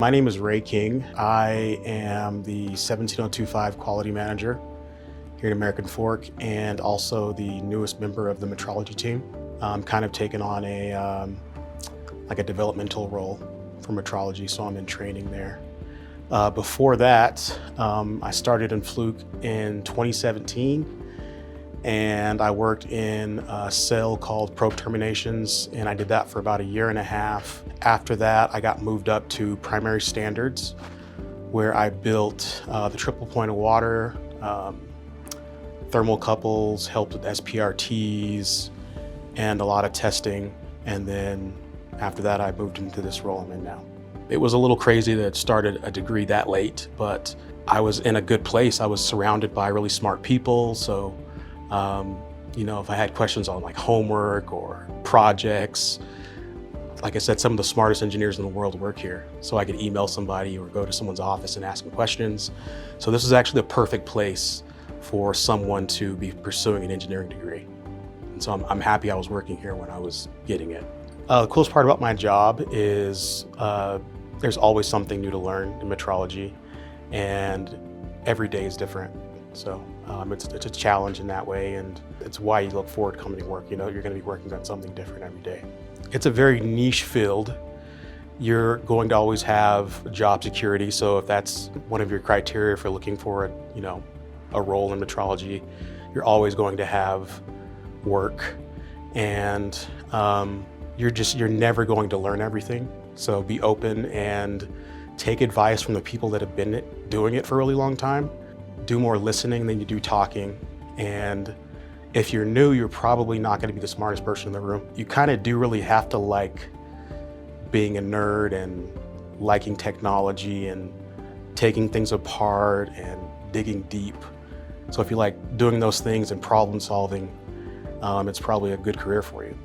My name is Rai King. I am the 17025 Quality Manager here at American Fork and also the newest member of the Metrology team. I'm kind of taking on a developmental role for Metrology, so I'm in training there. Before that, I started in Fluke in 2017, and I worked in a cell called Probe Terminations, and I did that for about a year and a half. After that, I got moved up to primary standards, where I built the triple point of water, thermocouples, helped with SPRTs, and a lot of testing. And then after that, I moved into this role I'm in now. It was a little crazy that it started a degree that late, but I was in a good place. I was surrounded by really smart people, so if I had questions on like homework or projects, like I said, some of the smartest engineers in the world work here. So I could email somebody or go to someone's office and ask them questions. So this is actually the perfect place for someone to be pursuing an engineering degree. And so I'm happy I was working here when I was getting it. The coolest part about my job is there's always something new to learn in metrology, and every day is different. So it's a challenge in that way, and it's why you look forward to coming to work. You know, you're going to be working on something different every day. It's a very niche field. You're going to always have job security, so if that's one of your criteria for looking for a role in metrology, you're always going to have work, and you're never going to learn everything. So be open and take advice from the people that have been doing it for a really long time. Do more listening than you do talking. And if you're new, you're probably not going to be the smartest person in the room. You kind of do really have to like being a nerd and liking technology and taking things apart and digging deep. So if you like doing those things and problem solving, it's probably a good career for you.